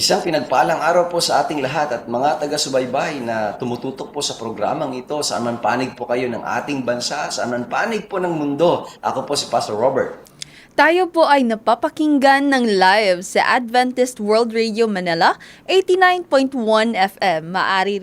Isang pinagpalang araw po sa ating lahat at mga taga-subaybay na tumututok po sa programang ito, saan man panig po kayo ng ating bansa, saan man panig po ng mundo. Ako po si Pastor Robert. Tayo po ay napapakinggan ng live sa Adventist World Radio Manila, 89.1 FM. Maaari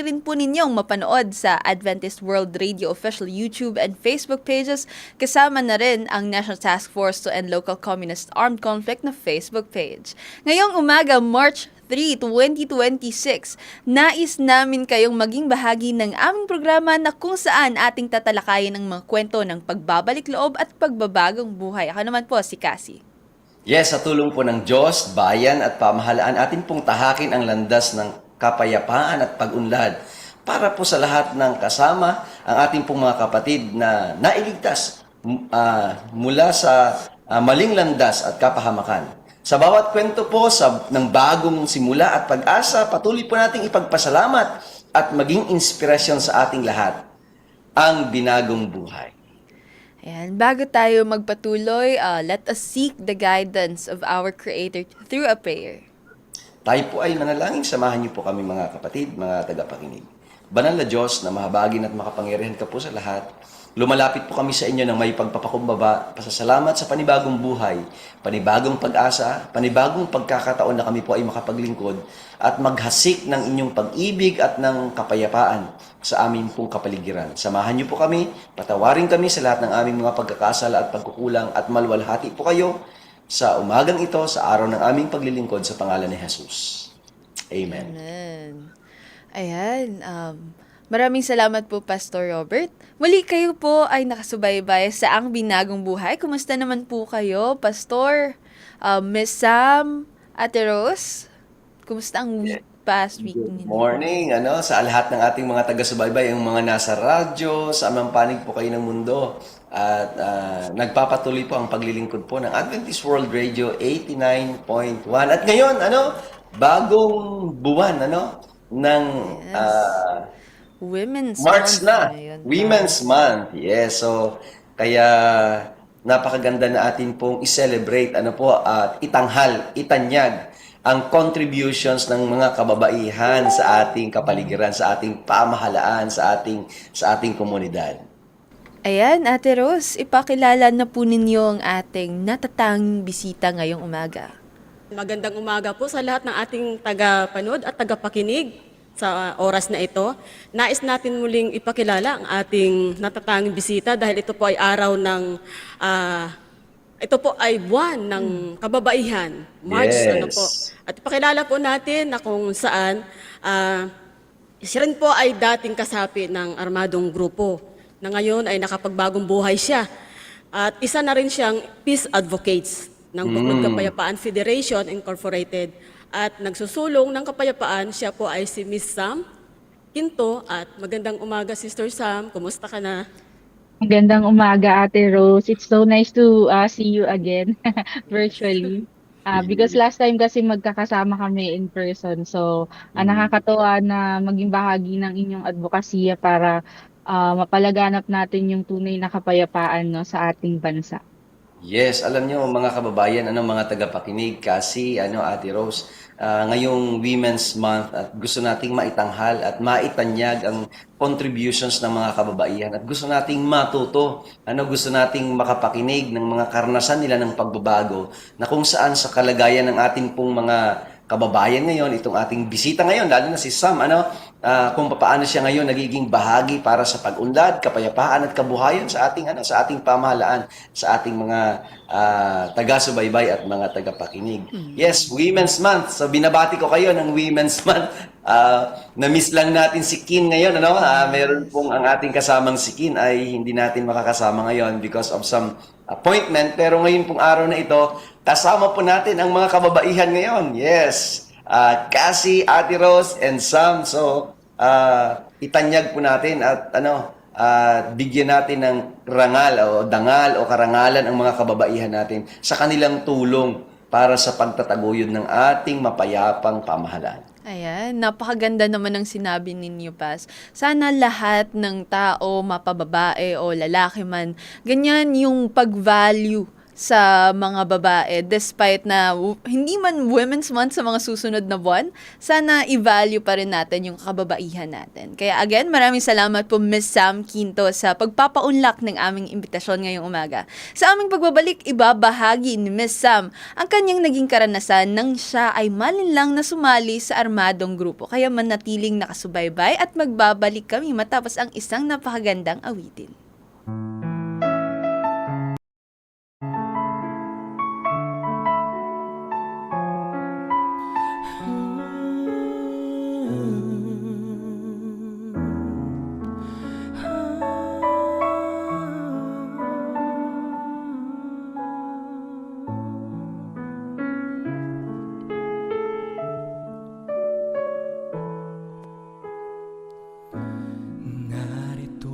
rin po ninyong mapanood sa Adventist World Radio official YouTube and Facebook pages, kasama na rin ang National Task Force to End Local Communist Armed Conflict na Facebook page. Ngayong umaga, March 3, 2026, nais namin kayong maging bahagi ng aming programa na kung saan ating tatalakayin ang mga kwento ng pagbabalik loob at pagbabagong buhay. Ako naman po si Cassie. Yes, sa tulong po ng Diyos, bayan at pamahalaan, atin pong tahakin ang landas ng kapayapaan at pag-unlad para po sa lahat ng kasama ang ating pong mga kapatid na nailigtas mula sa maling landas at kapahamakan. Sa bawat kwento po ng bagong simula at pag-asa, patuloy po nating ipagpasalamat at maging inspirasyon sa ating lahat ang binagong buhay. Ayan, bago tayo magpatuloy, let us seek the guidance of our Creator through a prayer. Tayo po ay manalangin, samahan niyo po kami mga kapatid, mga tagapakinig. Banal na Diyos na mahabagin at makapangyarihan ka po sa lahat, lumalapit po kami sa inyo ng may pagpapakumbaba, pasasalamat sa panibagong buhay, panibagong pag-asa, panibagong pagkakataon na kami po ay makapaglingkod at maghasik ng inyong pag-ibig at ng kapayapaan sa aming pong kapaligiran. Samahan niyo po kami, patawarin kami sa lahat ng aming mga pagkakasala at pagkukulang at malwalhati po kayo sa umagang ito, sa araw ng aming paglilingkod sa pangalan ni Jesus. Amen. Amen. Ayan, maraming salamat po, Pastor Robert. Muli kayo po ay nakasubaybay sa Ang Binagong Buhay. Kumusta naman po kayo, Pastor? Miss Sam, Ate Rose? Kumusta ang past week Good ninyo? morning, sa lahat ng ating mga taga-subaybay, ang mga nasa radyo, sa amang panig po kayo ng mundo. At nagpapatuloy po ang paglilingkod po ng Adventist World Radio 89.1. At ngayon, bagong buwan, ng Women's March Month na. ngayon. Women's Month. Yes, so kaya napakaganda na atin pong i-celebrate at itanghal, itanyag ang contributions ng mga kababaihan sa ating kapaligiran, sa ating pamahalaan, sa ating komunidad. Ayan, Ate Rose, ipakilala na po ninyo ang ating natatanging bisita ngayong umaga. Magandang umaga po sa lahat ng ating tagapanood at tagapakinig sa oras na ito. Nais natin muling ipakilala ang ating natatanging bisita dahil ito po ay araw ng ito po ay buwan ng kababaihan, March, Yes. At ipakilala po natin na kung saan siya rin po ay dating kasapi ng armadong grupo na ngayon ay nakapagbagong buhay siya. At isa na rin siyang peace advocates ng Bukod Kapayapaan Federation Incorporated. At nagsusulong ng kapayapaan, siya po ay si Miss Sam Quinto. At magandang umaga, Sister Sam. Kumusta ka na? Magandang umaga, Ate Rose. It's so nice to see you again virtually. Because last time kasi magkakasama kami in person. So, nakakatuwa na maging bahagi ng inyong advokasya para mapalaganap natin yung tunay na kapayapaan, no, sa ating bansa. Yes, alam niyo mga kababayan, mga tagapakinig, kasi Ate Rose, ngayong Women's Month at gusto nating maitanghal at maitanyag ang contributions ng mga kababaihan at gusto nating matuto, gusto nating makapakinig ng mga karanasan nila ng pagbabago na kung saan sa kalagayan ng ating pong mga kababayan ngayon, itong ating bisita ngayon, lalo na si Sam, kung paano siya ngayon nagiging bahagi para sa pag-unlad, kapayapaan at kabuhayan sa ating pamahalaan, sa ating mga taga-subaybay at mga tagapakinig. Yes, Women's Month. So binabati ko kayo ng Women's Month. Na-miss lang natin si Kin ngayon, meron pong ang ating kasamang si Kin ay hindi natin makakasama ngayon because of some appointment. Pero ngayon pong araw na ito, kasama po natin ang mga kababaihan ngayon. Yes. Cassie, Ate Rose, and Sam. So, itanyag po natin at bigyan natin ng rangal o dangal o karangalan ang mga kababaihan natin sa kanilang tulong para sa pagtataguyod ng ating mapayapang pamahalaan. Ayan, napakaganda naman ng sinabi ninyo, Pas. Sana lahat ng tao, mapababae o lalaki man, ganyan yung pag-value sa mga babae despite na hindi man Women's Month sa mga susunod na buwan, sana i-value pa rin natin yung kababaihan natin. Kaya again, maraming salamat po Miss Sam Quinto sa pagpapaunlak ng aming imbitasyon ngayong umaga. Sa aming pagbabalik, ibabahagi ni Miss Sam ang kanyang naging karanasan nang siya ay malinlang na sumali sa armadong grupo. Kaya manatiling nakasubaybay at magbabalik kami matapos ang isang napakagandang awitin. Narito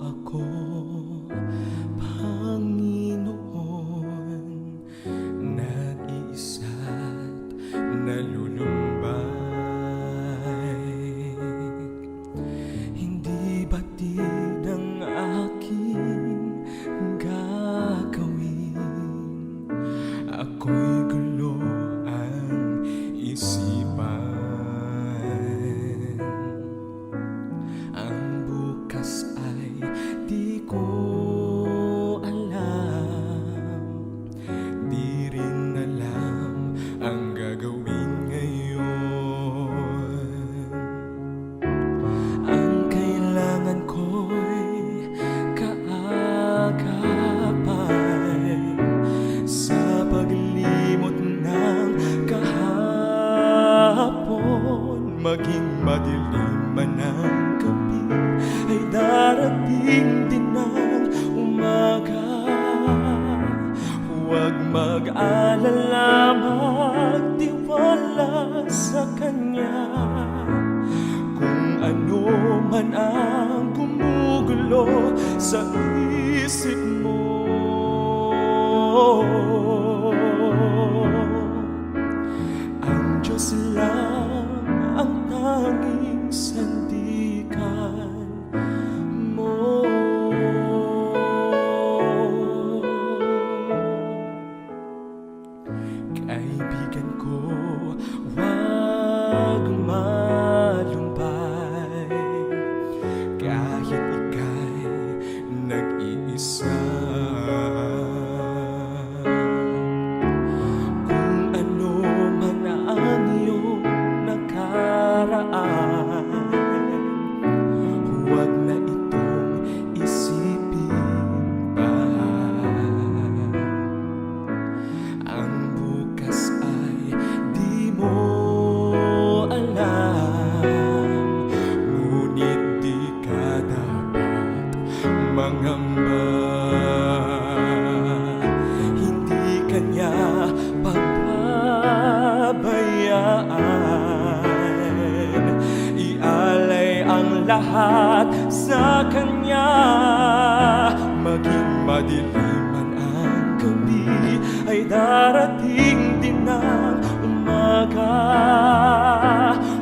ako, Panginoon, nag-iisa't nalulumbay. Hindi batid ang aking gagawin, ako'y gulo ang isipan. Ang bukas ay di ko alam, di rin alam ang gagawin ngayon. Ang kailangan ko'y kaagapay sa paglimot ng kahapon, maging madilim man ang gabi, ay darating din ang umaga. Huwag mag-alala, magtiwala sa Kanya. Kung ano man ang gumugulo sa isip mo, ang Diyos lang ang tanging sandigan mo. Kaibigan ko, huwag malumbay, kahit ika'y nag-iisa. Kung ano man ang iyong nakaraan, huwag na itong isipin pa. Ang bukas ay di mo alam, ngunit di ka dapat mangamba. Hindi Kanya pababayaan, ialay ang lahat sa Kanya. Maging madilim man ang gabi, ay darating din ang umaga.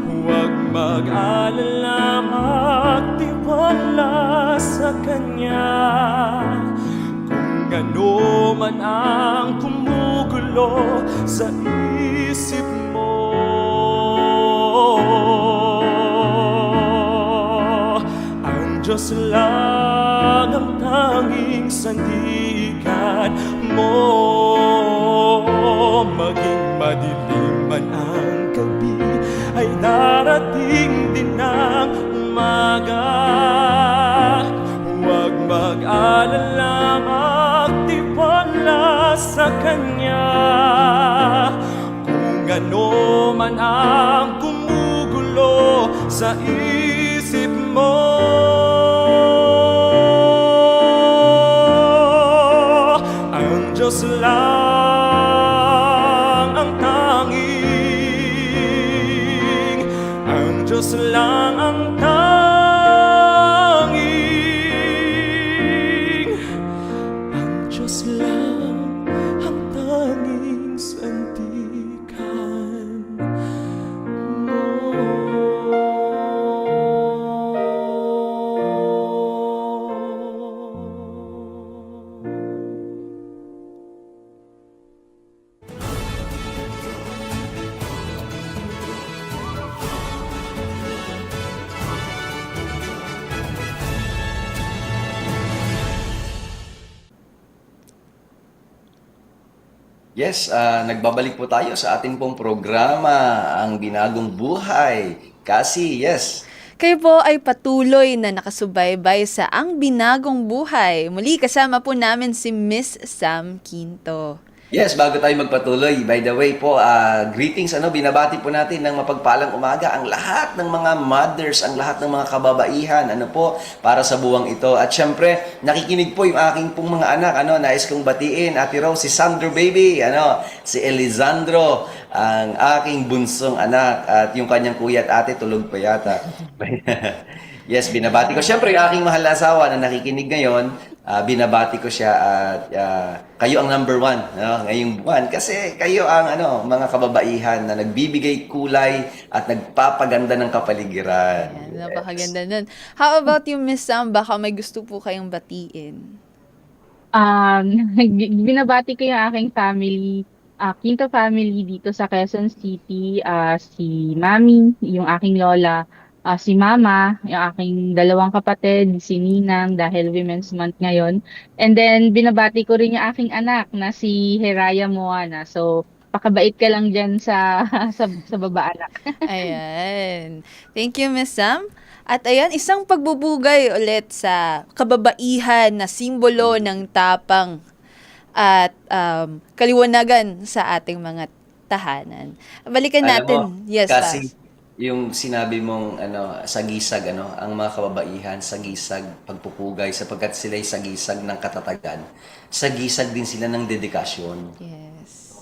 Huwag mag-alala, magtiwala sa Kanya. Kung ano man ang kumugulo sa isip mo, ang Diyos lang ang tanging sandigan mo. Maging madilim man ang gabi, ay darating din ang umaga. Huwag mag-alala, magtiwala sa Kanya. Kung ano man ang gumugulo sa isip mo, ang Diyos lang ang tanging, ang Diyos lang ang tanging, ang Diyos lang ang tanging sandigan mo. Yes, nagbabalik po tayo sa ating pong programa, ang Binagong Buhay. Kasi, yes. Kayo po ay patuloy na nakasubaybay sa Ang Binagong Buhay. Muli kasama po namin si Miss Sam Quinto. Yes, bago tayo magpatuloy, by the way po, greetings, binabati po natin ng mapagpalang umaga ang lahat ng mga mothers, ang lahat ng mga kababaihan, para sa buwang ito. At syempre, nakikinig po yung aking pong mga anak, nais kong batiin, Ate Rose, si Sandro Baby, si Elizandro, ang aking bunsong anak, at yung kanyang kuya at ate, tulog pa yata. Yes, binabati ko. Siyempre, yung aking mahal na asawa na nakikinig ngayon, binabati ko siya at kayo ang number one ngayong buwan. Kasi kayo ang mga kababaihan na nagbibigay kulay at nagpapaganda ng kapaligiran. Ayan, napakaganda nun. How about you, Miss Sam? Baka may gusto po kayong batiin. Um, Binabati ko yung aking family, Quinto family dito sa Quezon City, si Mami, yung aking lola, si Mama, yung aking dalawang kapatid, si Ninang dahil Women's Month ngayon. And then binabati ko rin yung aking anak na si Heraya Moana. So pakabait ka lang diyan sa sa baba anak. Ayan. Thank you, Miss Sam. At ayan, isang pagbubugay ulit sa kababaihan na simbolo ng tapang at kaliwanagan sa ating mga tahanan. Balikan Alam mo, natin. Yes, kasi Paz. yung sinabi mong sagisag, ang mga kababaihan, sagisag, pagpupugay, sapagkat sila'y sagisag ng katatagan, sagisag din sila ng dedikasyon. Yes.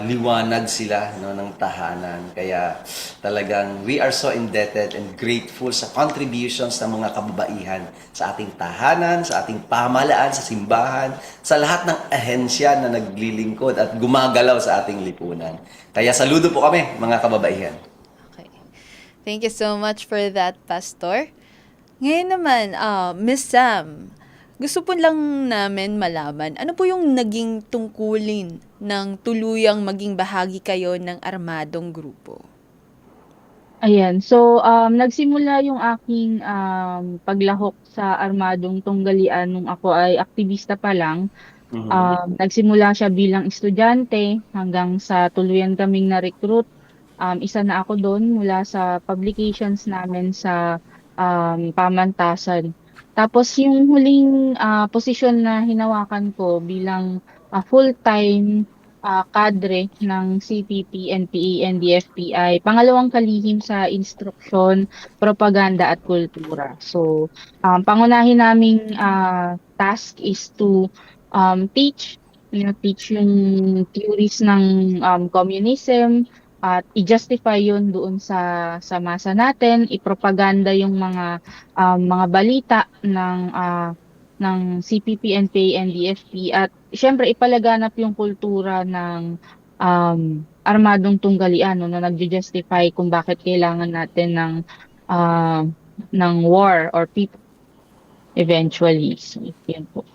Liwanag sila ng tahanan. Kaya talagang we are so indebted and grateful sa contributions ng mga kababaihan sa ating tahanan, sa ating pamahalaan, sa simbahan, sa lahat ng ahensya na naglilingkod at gumagalaw sa ating lipunan. Kaya saludo po kami, mga kababaihan. Okay. Thank you so much for that, Pastor. Ngayon naman, Miss Sam, gusto po lang namin malaman, ano po yung naging tungkulin ng tuluyang maging bahagi kayo ng armadong grupo? Ayan. So, nagsimula yung aking paglahok sa armadong tunggalian nung ako ay aktivista pa lang. Mhm. Nagsimula siya bilang estudyante hanggang sa tuluyan kaming na-recruit. Isa na ako doon mula sa publications namin sa pamantasan. Tapos yung huling posisyon na hinawakan ko bilang full-time cadre ng CPP, NPA, NDFP ay pangalawang kalihim sa instruksyon, propaganda at kultura. So, pangunahin naming task is to teach, teach yung theories ng communism at i-justify yun doon sa masa natin, ipropaganda yung mga balita ng CPP, NPA, NDFP at syempre ipalaganap yung kultura ng armadong tunggalian na nagju-justify kung bakit kailangan natin ah, ng war or people eventually. So, yun po.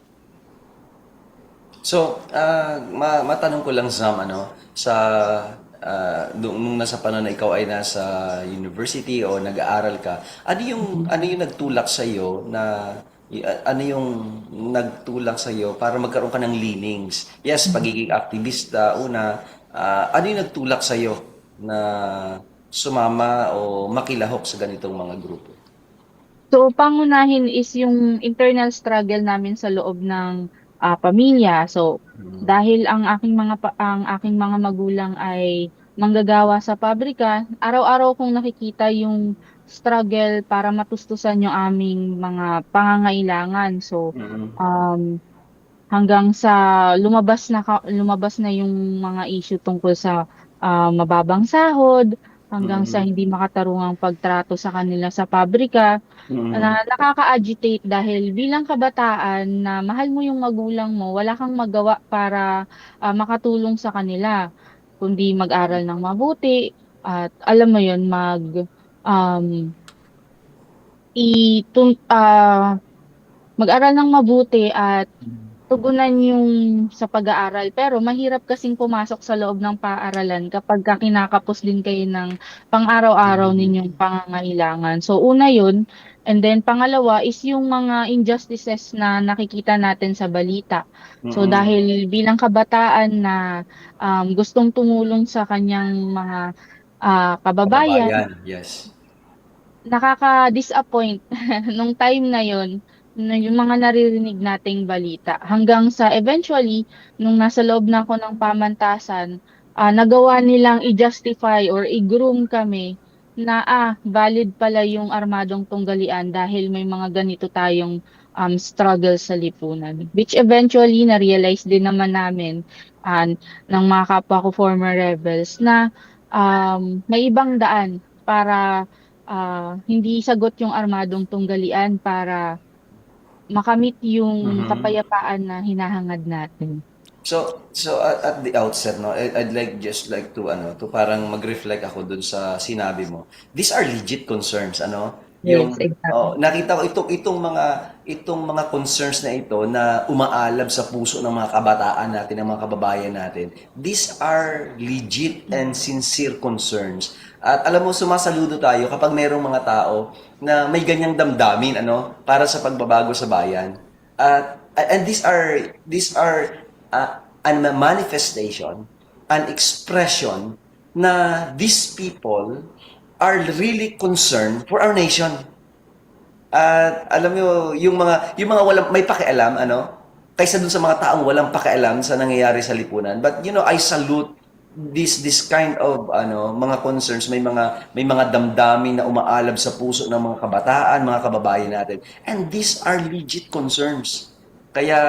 So, matanong ko lang, Sam, sa nung nasa panahon na ikaw ay nasa university o nag-aaral ka, ano yung nagtulak sa iyo ano yung nagtulak sa iyo para magkaroon ka ng leanings? Yes, pagiging aktivista una, ano yung nagtulak sa iyo na sumama o makilahok sa ganitong mga grupo? So, pangunahin is yung internal struggle namin sa loob ng pamilya. So, dahil ang aking mga magulang ay manggagawa sa pabrika, araw-araw kong nakikita yung struggle para matustusan yung aming mga pangangailangan. So, Mm. um, hanggang sa lumabas na yung mga issue tungkol sa mababang sahod, hanggang sa Mm. hindi makatarungang pagtrato sa kanila sa pabrika, Mm. na nakaka-agitate dahil bilang kabataan na mahal mo yung magulang mo, wala kang magawa para makatulong sa kanila, kundi mag-aral ng mabuti at alam mo yun, um, itun, ah, mag-aral ng mabuti at tugunan yung sa pag-aaral. Pero mahirap kasing pumasok sa loob ng paaralan kapag kinakapos din kayo ng pang-araw-araw ninyong pangangailangan. So una yun, and then pangalawa is yung mga injustices na nakikita natin sa balita. So Mm-mm. dahil bilang kabataan na gustong tumulong sa kanyang mga kababayan, Kababayan, yes. nakaka-disappoint nung time na yon na yung mga naririnig nating balita hanggang sa eventually nung nasa loob na ako ng pamantasan, nagawa nilang i-justify or i-groom kami na valid pala yung armadong tunggalian dahil may mga ganito tayong struggle sa lipunan, which eventually na-realize din naman namin ng mga kapwa ko former rebels na may ibang daan para hindi sagot yung armadong tunggalian para makamit yung Mhm. kapayapaan na hinahangad natin. So at the outset, no, I'd like just like to to parang mag-reflect ako dun sa sinabi mo. These are legit concerns, ano? Yes, Yung exactly. nakita ko itong mga concerns na ito na umaalab sa puso ng mga kabataan natin, ng mga kababayan natin. These are legit and sincere concerns. At alam mo, sumasaludo tayo kapag mayroong mga tao na may ganyang damdamin, para sa pagbabago sa bayan. And these are a manifestation, an expression na these people are really concerned for our nation. At alam mo yung mga walang may pakialam kaysa dun sa mga taong walang pakialam sa nangyayari sa lipunan. But I salute this kind of mga concerns, may mga damdamin na umaalab sa puso ng mga kabataan, mga kababayan natin. And these are legit concerns. Kaya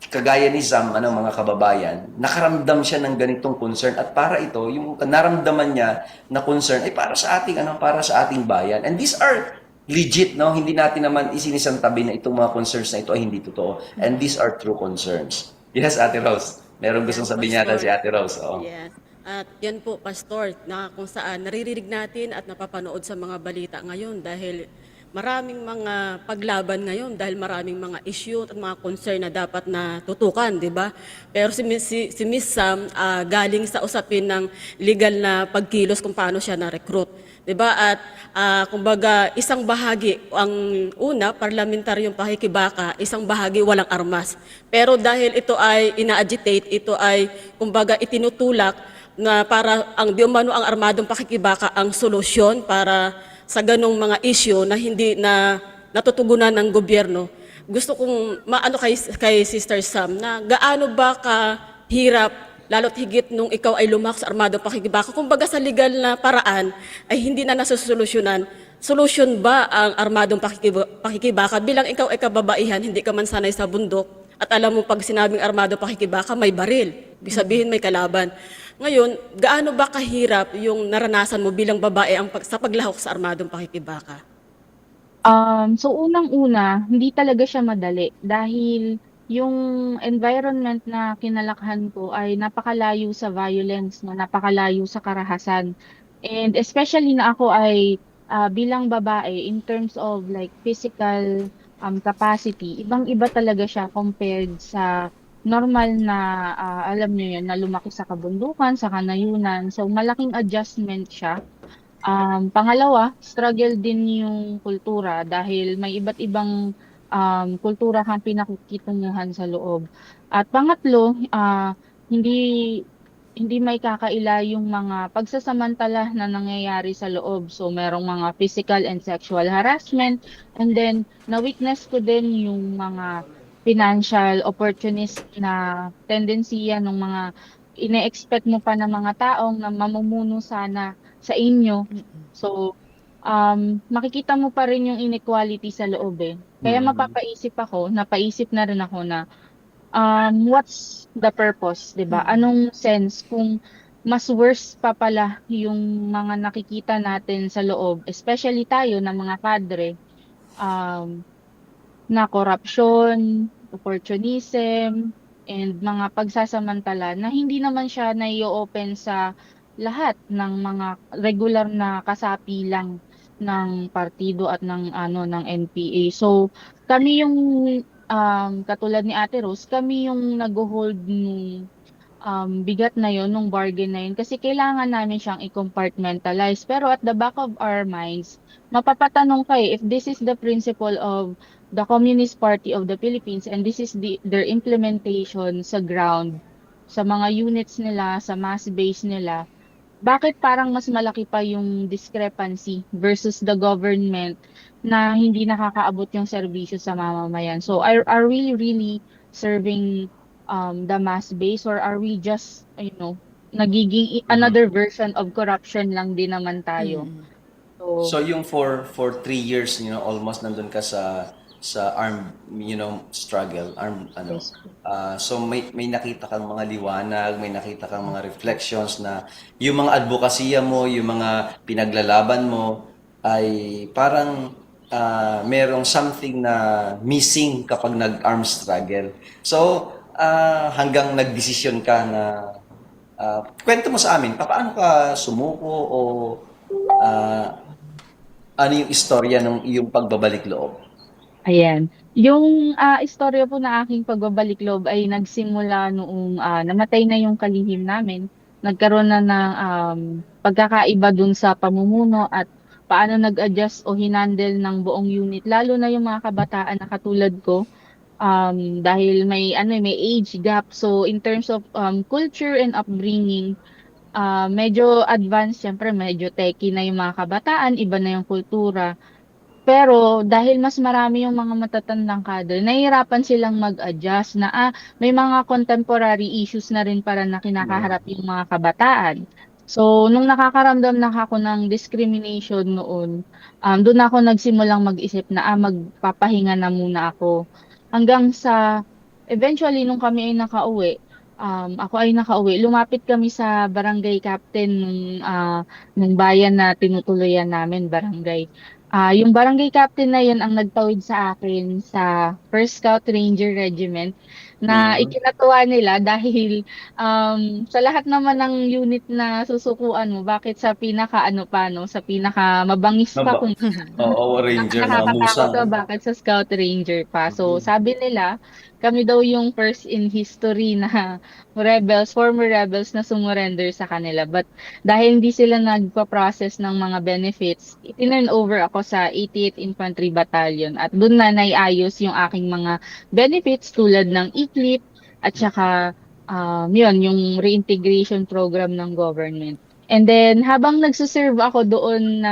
kagaya ni Zam, mga kababayan, nakaramdam siya ng ganitong concern at para ito, yung naramdaman niya na concern ay para sa ating para sa ating bayan. And these are legit, no? Hindi natin naman isinisantabi na itong mga concerns na ito ay hindi totoo. And these are true concerns. Yes, Ate Rose. Meron gustong Yes, sabihin yata si Pastor. Ate Rose. Oo. Yes. At yan po, Pastor, na kung saan naririnig natin at napapanood sa mga balita ngayon dahil maraming mga paglaban ngayon dahil maraming mga issue at mga concern na dapat na tutukan, di ba? Pero si Miss Sam galing sa usapin ng legal na pagkilos kung paano siya na-recruit. 'Di ba? At kumbaga isang bahagi ang una parlamentaryong pakikibaka, isang bahagi walang armas. Pero dahil ito ay ina-agitate, ito ay kumbaga itinutulak na para ang di umano ang armadong pakikibaka ang solusyon para sa ganong mga issue na hindi na natutugunan ng gobyerno. Gusto kong maano kay Sister Sam na gaano ba kahirap lalo't higit nung ikaw ay lumak sa armadong pakikibaka. Kumbaga sa legal na paraan ay hindi na nasusolusyonan. Solusyon ba ang armadong pakikibaka bilang ikaw ay kababaihan, hindi ka man sanay sa bundok at alam mo pag sinabing armadong pakikibaka may baril, ibig sabihin may kalaban. Ngayon, gaano ba kahirap yung naranasan mo bilang babae sa paglahok sa armadong pakikibaka? So unang-una, hindi talaga siya madali dahil yung environment na kinalakhan ko ay napakalayo sa violence, no, napakalayo sa karahasan. And especially na ako ay bilang babae in terms of like physical capacity, ibang-iba talaga siya compared sa normal na alam niyo yun, na lumaki sa kabundukan, sa kanayunan. So malaking adjustment siya. Pangalawa, struggle din yung kultura dahil may iba't ibang kultura kang pinakikitunguhan sa loob. At pangatlo, hindi hindi may kakaila yung mga pagsasamantala na nangyayari sa loob. So merong mga physical and sexual harassment, and then na-witness ko din yung mga financial opportunist na tendensiya ng mga ine-expect mo pa ng mga taong na mamumuno sana sa inyo. So, makikita mo pa rin yung inequality sa loob eh. Kaya Mhm. napaisip na rin ako na what's the purpose, 'di ba? Anong sense kung mas worse pa pala yung mga nakikita natin sa loob, especially tayo na mga kadre, um, na korupsyon, opportunism, and mga pagsasamantala na hindi naman siya nai-o-open sa lahat ng mga regular na kasapi lang ng partido at ng ng NPA. So kami yung katulad ni Ate Rose, kami yung nag-hold nung bigat na yun, nung bargain na yun, kasi kailangan namin siyang i-compartmentalize. Pero at the back of our minds, mapapatanong kayo if this is the principle of the Communist Party of the Philippines and this is their implementation sa ground, sa mga units nila, sa mass base nila, bakit parang mas malaki pa yung discrepancy versus the government na hindi nakakaabot yung serbisyo sa mamamayan? So are we really serving the mass base, or are we just, nagiging Mhm. another version of corruption lang din naman tayo? Mm. So, So yung for 3 years, almost nandun ka sa armed, struggle, armed ano. yes po. So may nakita kang mga liwanag, may nakita kang mga reflections na yung mga advokasya mo, yung mga pinaglalaban mo ay parang merong something na missing kapag nag-armed struggle. So hanggang nagdesisyon ka na kwento mo sa amin, paano ka sumuko o ah, ano yung istorya ng iyong pagbabalik loob? Ayan. Yung istorya po na aking pagbabalik loob ay nagsimula noong namatay na yung kalihim namin. Nagkaroon na ng pagkakaiba dun sa pamumuno at paano nag-adjust o hinandle ng buong unit, lalo na yung mga kabataan na katulad ko, dahil may age gap. So in terms of culture and upbringing, medyo advanced, syempre medyo techy na yung mga kabataan, iba na yung kultura. Pero dahil mas marami yung mga matatandang kader, nahihirapan silang mag-adjust na may mga contemporary issues na rin para na Mm. kinakaharap yung mga kabataan. So, nung nakakaramdam na ako ng discrimination noon, doon ako nagsimulang mag-isip na magpapahinga na muna ako. Hanggang sa eventually nung kami ay nakauwi, ako ay nakauwi, lumapit kami sa barangay captain nung bayan na tinutuluyan namin, barangay. Yung barangay captain na yun ang nagtawid sa akin sa First Scout Ranger Regiment, na Mhm. ikinatuwa nila dahil sa lahat naman ng unit na susukuan mo, bakit sa pinaka ano pa, no, sa pinaka mabangis pa, Naba kung oo, Ranger, mga nakakatakot musang. ba, bakit sa Scout Ranger pa? So Mhm. sabi nila, kami daw yung first in history na former rebels na sumurrender sa kanila. But dahil hindi sila nagpa-process ng mga benefits, itinurn over ako sa 88th Infantry Battalion at doon na naiayos yung aking mga benefits tulad ng e-clip at saka yun, yung reintegration program ng government. And then habang nagsuserve ako doon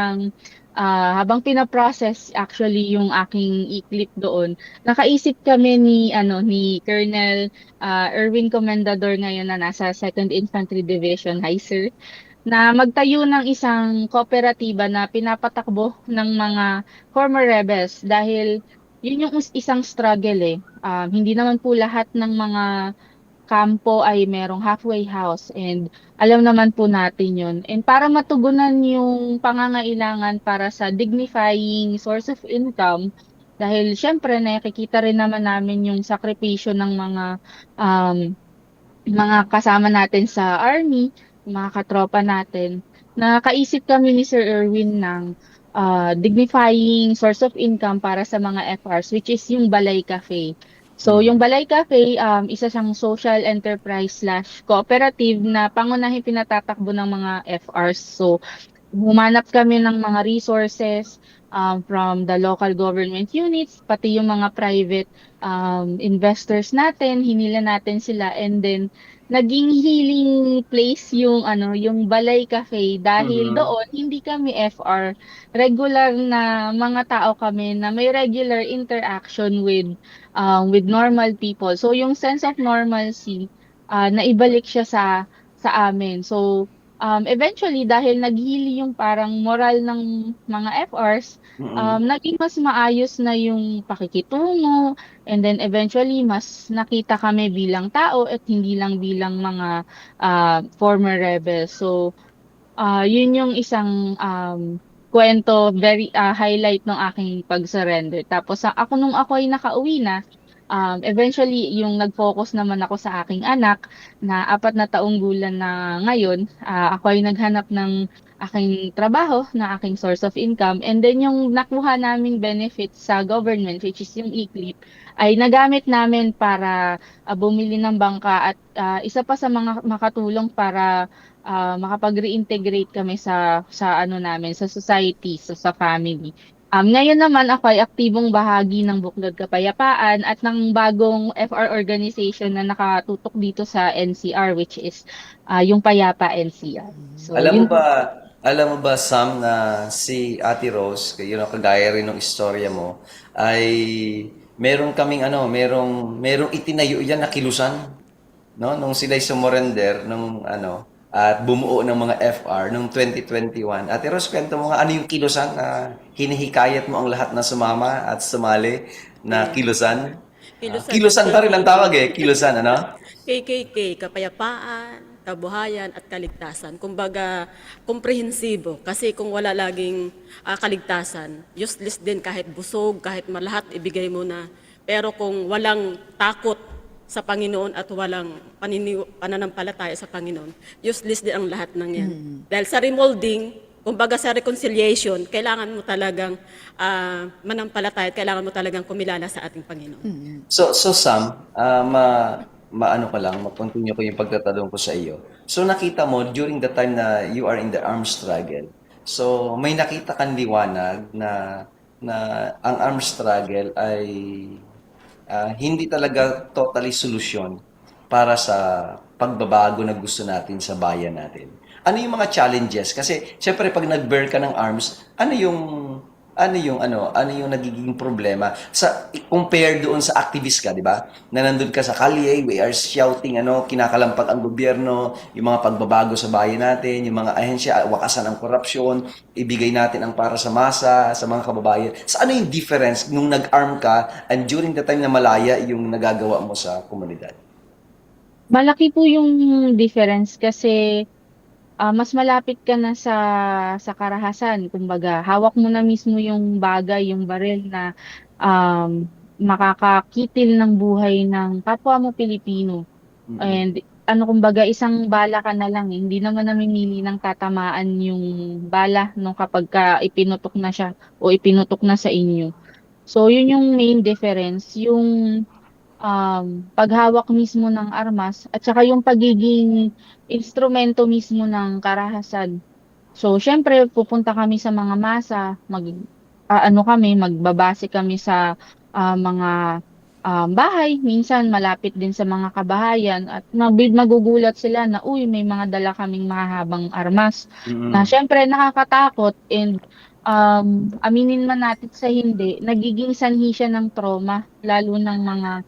habang pina-process actually yung aking e-clip doon, nakaisip kami ni Colonel Erwin Comendador ngayon na nasa 2nd Infantry Division, hi sir, na magtayo ng isang kooperatiba na pinapatakbo ng mga former rebels dahil yun yung isang struggle eh. Hindi naman po lahat ng mga kampo ay merong halfway house, and alam naman po natin yun. And para matugunan yung pangangailangan para sa dignifying source of income, dahil syempre nakikita rin naman namin yung sakripisyo ng um, mga kasama natin sa army, yung mga katropa natin, nakaisip kami ni Sir Erwin ng dignifying source of income para sa mga FRs, which is yung Balay Cafe. So, yung Mhm. Balay Cafe, isa siyang social enterprise slash cooperative na pangunahing pinatatakbo ng mga FRs. So, humanap kami ng mga resources from the local government units, pati yung mga private investors natin, hinila natin sila, and then naging healing place yung Balay Cafe dahil Mhm. doon hindi kami FR, regular na mga tao kami na may regular interaction with normal people. So yung sense of normalcy, naibalik siya sa amin. So eventually, dahil naghili yung parang moral ng mga FRs, Mm. naging mas maayos na yung pakikitungo, and then eventually, mas nakita kami bilang tao at hindi lang bilang mga former rebels. So, yun yung isang kwento, very highlight ng aking pag-surrender. Tapos, nung ako ay nakauwi na, Eventually, yung nag-focus naman ako sa aking anak na 4 na taong gulang na ngayon. Ako ay naghanap ng aking trabaho, na aking source of income. And then yung nakuha naming benefits sa government, which is yung e-clip, ay nagamit namin para bumili ng bangka at isa pa sa mga makatulong para makapag-reintegrate kami sa ano namin, sa society, sa family. Ngayon naman ako ay aktibong bahagi ng Buklod Kapayapaan at ng bagong FR organization na nakatutok dito sa NCR, which is yung Payapa NCR. So Alam mo yun po. ba, alam mo ba, Sam, na si Ate Rose, kagaya rin ng istorya mo, ay meron kaming merong itinayo yan na kilusan, no? Nung sila'y sumurrender at bumuo ng mga FR noong 2021. Ate Rose, kwento mo nga ano yung kilusan na hinihikayat mo ang lahat na sumama at sumali na kilusan? Kilusan ng Kilusan pa rin ang tawag kilusan, ano? KKK, Kapayapaan, Kabuhayan at Kaligtasan. Kumbaga, komprehensibo. Kasi kung wala laging kaligtasan, useless din kahit busog, kahit malahat ibigay mo na. Pero kung walang takot sa Panginoon at walang pananampalataya sa Panginoon, useless din ang lahat ng yan. Dahil sa remolding, kumbaga sa reconciliation, kailangan mo talagang manampalataya at kailangan mo talagang kumilala sa ating Panginoon. So Sam, maano ko lang, ma-continue ko yung pagtatanong ko sa iyo. So nakita mo during the time na you are in the armed struggle. So may nakita kang liwanag na ang armed struggle ay hindi talaga totally solusyon para sa pagbabago na gusto natin sa bayan natin. Ano yung mga challenges? Kasi syempre pag nag-bear ka ng arms, ano yung nagiging problema sa compare doon sa activist ka, di ba? Na nandun ka sa kalye, we are shouting kinakalampag ang gobyerno, yung mga pagbabago sa bayan natin, yung mga ahensya, wakasan ang korupsyon, ibigay natin ang para sa masa, sa mga kababayan. Sa ano yung difference nung nag-arm ka and during the time na malaya yung nagagawa mo sa komunidad? Malaki po yung difference kasi mas malapit ka na sa karahasan. Kumbaga, hawak mo na mismo yung bagay, yung baril na um, makakakitil ng buhay ng kapwa mo Pilipino. Mm-mm. And ano kumbaga, isang bala ka na lang eh. Hindi naman namimili ng tatamaan yung bala no, kapag ka ipinutok na siya o ipinutok na sa inyo. So, yun yung main difference. Yung paghawak mismo ng armas at saka yung pagiging instrumento mismo ng karahasan. So, syempre, pupunta kami sa mga masa, magbabase kami sa mga bahay, minsan malapit din sa mga kabahayan at magugulat sila na, uy, may mga dala kaming mahahabang armas na Mm-mm. syempre nakakatakot and aminin man natin sa hindi, nagiging sanhi siya ng trauma, lalo ng mga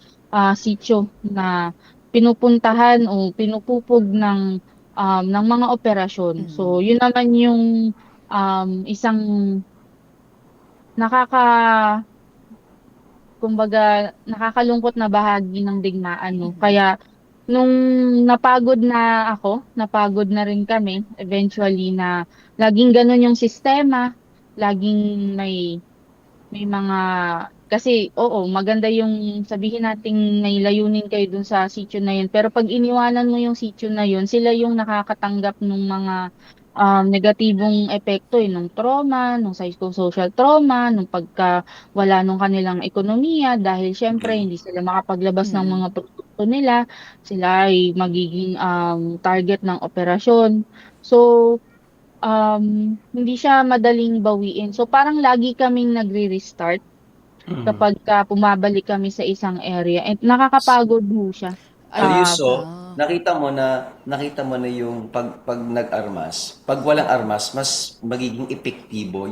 sityo na pinupuntahan o pinupupog ng mga operasyon. So, yun naman yung isang nakaka kumbaga nakakalungkot na bahagi ng digmaan 'no. Kaya nung napagod na rin kami eventually na laging gano'n yung sistema, laging may mga kasi oo, maganda yung sabihin nating may layunin kayo dun sa sitio na yun, pero 'pag iniwanan mo yung sitio na yun, sila yung nakakatanggap nung mga negatibong epekto, nung trauma, nung psychosocial trauma, nung pagkawala nung kanilang ekonomiya dahil siyempre hindi sila makapaglabas ng mga produkto nila, sila ay magiging target ng operasyon. So, hindi siya madaling bawiin. So, parang lagi kaming nagre-restart Mm. kapagka bumabalik kami sa isang area and nakakapagod ho siya. So you Ay, saw, nakita mo na yung pag nag-armas, pag walang armas, mas magiging epektibo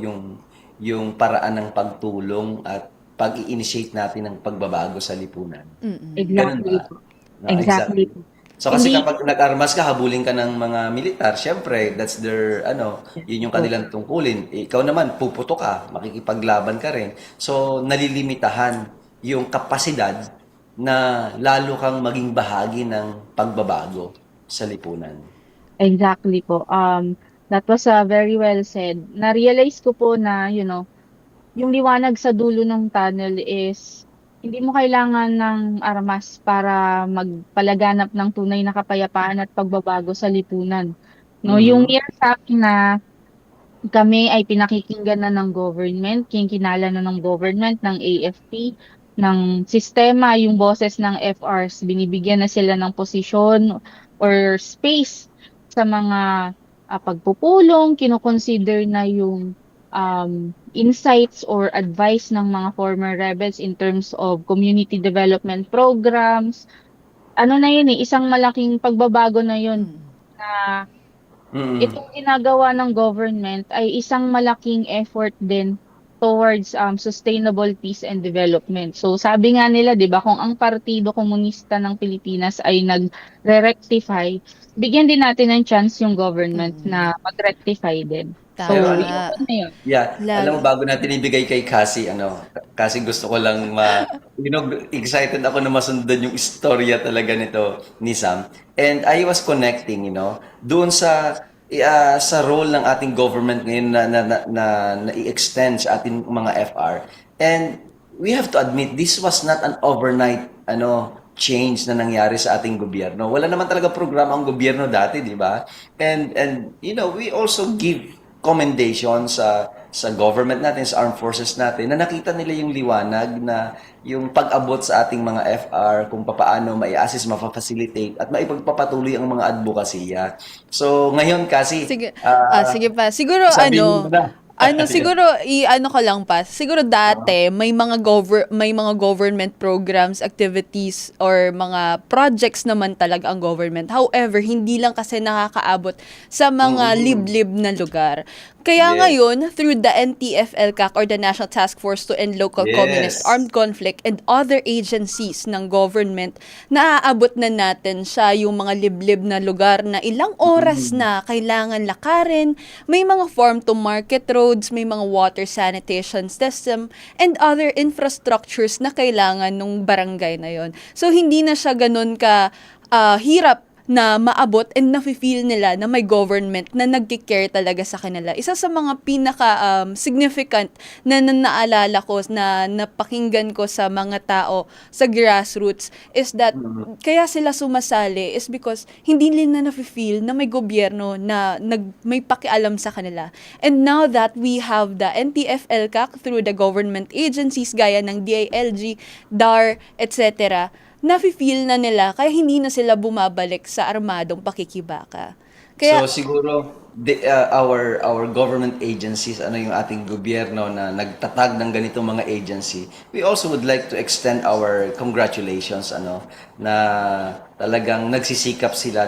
yung paraan ng pagtulong at pag-i-initiate natin ng pagbabago sa lipunan. Ganun Exactly ba? po. No, Exactly exactly. po. So kasi Hindi kapag nag-armas ka, habulin ka ng mga militar, syempre, that's their, yun yung opo. kanilang tungkulin. Ikaw naman, puputo ka, makikipaglaban ka rin. So, nalilimitahan yung kapasidad na lalo kang maging bahagi ng pagbabago sa lipunan. Exactly po. That was very well said. Na-realize ko po na, yung liwanag sa dulo ng tunnel is Hindi mo kailangan ng armas para magpalaganap ng tunay na kapayapaan at pagbabago sa lipunan. No, yung Mhm. mere fact na kami ay pinakikinggan na ng government, kinkinala na ng government, ng AFP, ng sistema, yung boses ng FRs, binibigyan na sila ng posisyon or space sa mga pagpupulong, kinoconsider na yung insights or advice ng mga former rebels in terms of community development programs. Ano na yun isang malaking pagbabago na yun na Mm. itong ginagawa ng government ay isang malaking effort din towards sustainable peace and development. So sabi nga nila, 'di ba, kung ang Partido Komunista ng Pilipinas ay nagre-rectify, bigyan din natin ng chance yung government na mag-rectify din. Pero So, alam mo, yun Tama. na yun. yeah, alam mo, Lag bago natin ibigay kay Cassie, Cassie, gusto ko lang excited ako na masundan yung istorya talaga nito ni Sam. And I was connecting, doon sa role ng ating government ngayon na i-extend sa ating mga FR. And we have to admit, this was not an overnight, change na nangyari sa ating gobyerno. Wala naman talaga programa ang gobyerno dati, di ba? And we also give commendation sa government natin, sa armed forces natin, na nakita nila yung liwanag na yung pag-abot sa ating mga FR, kung paano mai-assist, ma-facilitate, at maipagpapatuloy ang mga advokasya. So, ngayon kasi, Sige, sige pa. Siguro sabihin mo na. siguro i-ano ko lang pa. Siguro dati may mga government programs, activities or mga projects naman talaga ang government. However, hindi lang kasi nakakaabot sa mga Mm-mm. liblib na lugar. Kaya Yes. ngayon, through the NTF-ELCAC or the National Task Force to End Local Communist Yes. Armed Conflict and other agencies ng government, naaabot na natin siya yung mga liblib na lugar na ilang oras na kailangan lakarin, may mga farm-to-market roads, may mga water sanitation system, and other infrastructures na kailangan nung barangay na yon. So, hindi na siya ganun ka hirap na maabot and nafe-feel nila na may government na nagki-care talaga sa kanila. Isa sa mga pinaka significant na naalala ko na napakinggan ko sa mga tao sa grassroots is that kaya sila sumasali is because hindi nila nafe-feel na may gobyerno na may pakialam sa kanila. And now that we have the NTF-ELCAC through the government agencies gaya ng DILG, DAR, etc., nafe-feel na nila kaya hindi na sila bumabalik sa armadong pakikibaka. Kaya So siguro our government agencies, yung ating gobyerno na nagtatag ng ganitong mga agency, we also would like to extend our congratulations na talagang nagsisikap sila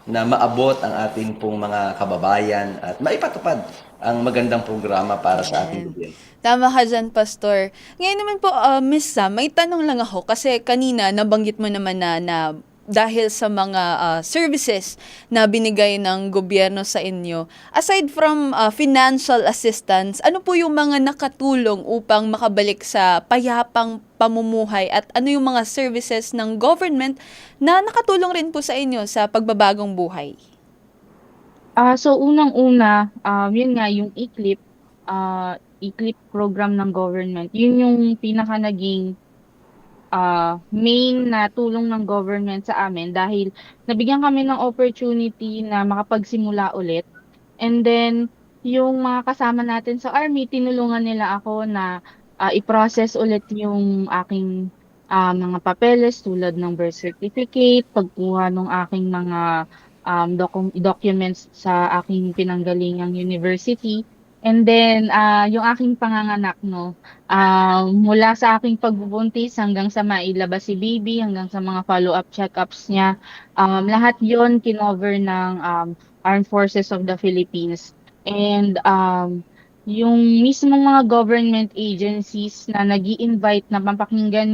na maabot ang ating pong mga kababayan at maipatupad ang magandang programa para sa ating Ayan. gobyerno. Tama ka dyan, Pastor. Ngayon naman po, Miss Sam, may tanong lang ako kasi kanina nabanggit mo naman na dahil sa mga services na binigay ng gobyerno sa inyo, aside from financial assistance, ano po yung mga nakatulong upang makabalik sa payapang pamumuhay at ano yung mga services ng government na nakatulong rin po sa inyo sa pagbabagong buhay? So unang-una, yun nga yung ECLIP program ng government. Yun yung pinaka naging main na tulong ng government sa amin dahil nabigyan kami ng opportunity na makapagsimula ulit. And then, yung mga kasama natin sa army, tinulungan nila ako na i-process ulit yung aking mga papeles tulad ng birth certificate, pagkuha ng aking mga documents sa aking pinanggalingang university. And then, yung aking panganganak, no, mula sa aking pagbubuntis hanggang sa mailabas si baby, hanggang sa mga follow-up check-ups niya, lahat yon kinover ng Armed Forces of the Philippines. And yung mismong mga government agencies na nag-i-invite na mapakinggan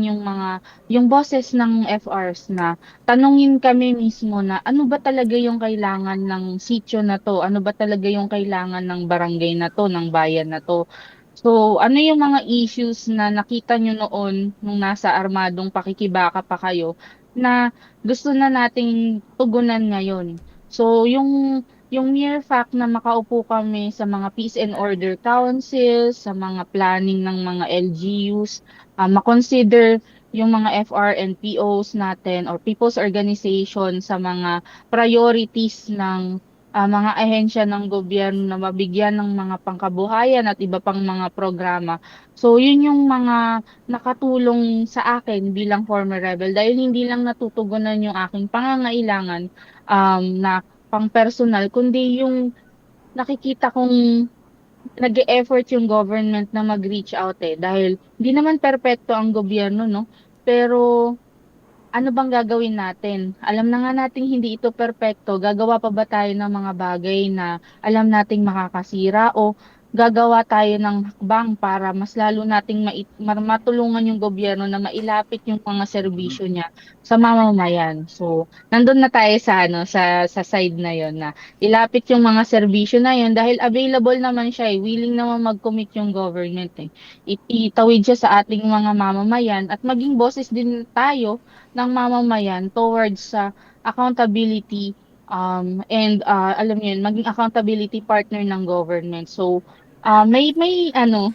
yung boses ng FRs na tanungin kami mismo na ano ba talaga yung kailangan ng sitio na to? Ano ba talaga yung kailangan ng barangay na to, ng bayan na to? So, ano yung mga issues na nakita nyo noon nung nasa armadong pakikibaka pa kayo na gusto na nating tugunan ngayon? So, yung yung mere fact na makaupo kami sa mga peace and order councils, sa mga planning ng mga LGUs, makonsider yung mga FR and POs natin or people's organization sa mga priorities ng mga ahensya ng gobyerno na mabigyan ng mga pangkabuhayan at iba pang mga programa. So, yun yung mga nakatulong sa akin bilang former rebel dahil hindi lang natutugunan yung aking pangangailangan na pang-personal, kundi yung nakikita kong nag-e-effort yung government na mag-reach out dahil hindi naman perpekto ang gobyerno, no? Pero ano bang gagawin natin? Alam na nga nating hindi ito perpekto. Gagawa pa ba tayo ng mga bagay na alam nating makakasira o gagawa tayo ng hakbang para mas lalo nating matulungan yung gobyerno na mailapit yung mga serbisyo niya sa mamamayan. So, nandun na tayo sa sa side na 'yon na ilapit yung mga serbisyo na 'yon dahil available naman siya, willing naman mag-commit yung government itawid siya sa ating mga mamamayan at maging boses din tayo ng mamamayan towards sa accountability and alam niyo yun, maging accountability partner ng government. So may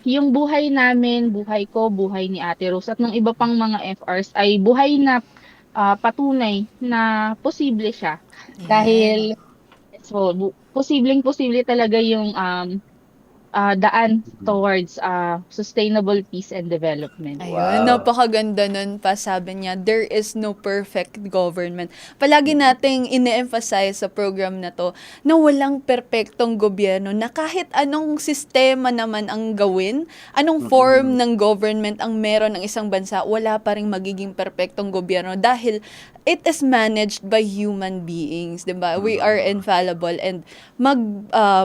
yung buhay namin, buhay ko, buhay ni Ate Rose at ng iba pang mga FRs ay buhay na patunay na posible siya. Dahil posibleng-posible talaga yung daan towards sustainable peace and development. Ayun, napakaganda nun pa, sabi niya, there is no perfect government. Palagi nating ine-emphasize sa program na to na walang perpektong gobyerno, na kahit anong sistema naman ang gawin, anong form ng government ang meron ng isang bansa, wala pa ring magiging perpektong gobyerno dahil it is managed by human beings, 'di ba? We are infallible and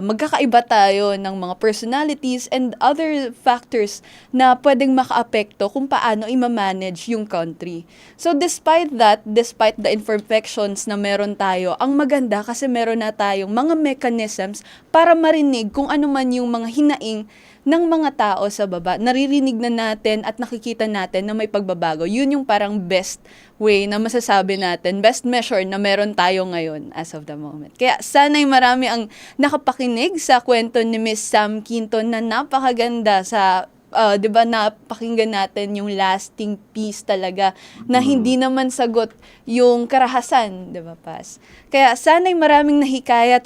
magkakaiba tayo ng mga personalities and other factors na pwedeng makaapekto kung paano i-manage yung country. So despite that, despite the imperfections na meron tayo, ang maganda kasi meron na tayong mga mechanisms para marinig kung ano man yung mga hinaing ng mga tao sa baba. Naririnig na natin at nakikita natin na may pagbabago. Yun yung parang best way na masasabi natin, best measure na meron tayo ngayon as of the moment. Kaya sana'y marami ang nakapakinig sa kwento ni Miss Sam Quinton na napakaganda sa 'di ba, napakinggan natin yung lasting peace talaga na hindi naman sagot yung karahasan, 'di ba, Pas? Kaya sana'y maraming nahikayat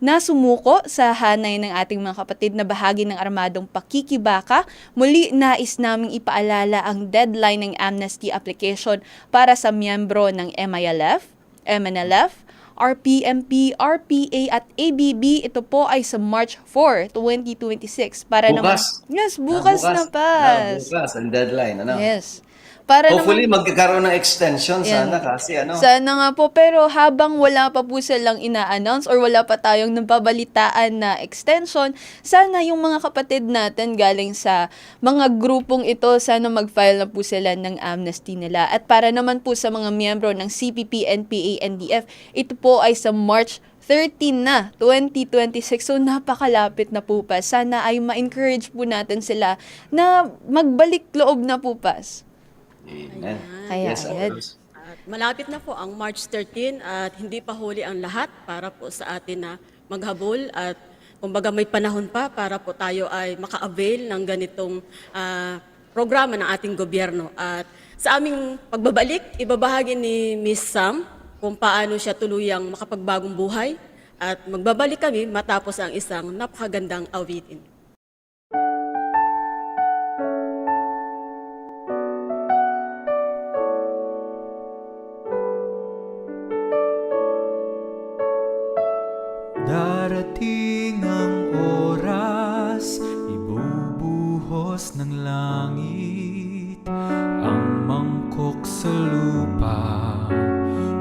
na sumuko sa hanay ng ating mga kapatid na bahagi ng armadong pakikibaka. Muli, nais naming ipaalala ang deadline ng amnesty application para sa miyembro ng MNLF, RPMP, RPA at ABB. Ito po ay sa March 4, 2026. Para Bukas. Yes, bukas na, Pas. Bukas, ang deadline. Ano? Yes. Para Hopefully, naman, magkakaroon ng extension Yan. sana kasi sana nga po, pero habang wala pa po silang ina-announce or wala pa tayong nababalitaan na extension, sana yung mga kapatid natin galing sa mga grupong ito, sana mag-file na po sila ng amnesty nila. At para naman po sa mga miyembro ng CPP, NPA, NDF, ito po ay sa March 13 na, 2026. So, napakalapit na po, Pas. Sana ay ma-encourage po natin sila na magbalik loob na po, Pas. Amen. Kaya, Yes, ayan. Rose. At malapit na po ang March 13 at hindi pa huli ang lahat para po sa atin na maghabol at kumbaga may panahon pa para po tayo ay maka-avail ng ganitong programa ng ating gobyerno. At sa aming pagbabalik, ibabahagi ni Miss Sam kung paano siya tuluyang makapagbagong buhay at magbabalik kami matapos ang isang napakagandang awitin. Darating ang oras, ibubuhos ng langit ang mangkok sa lupa,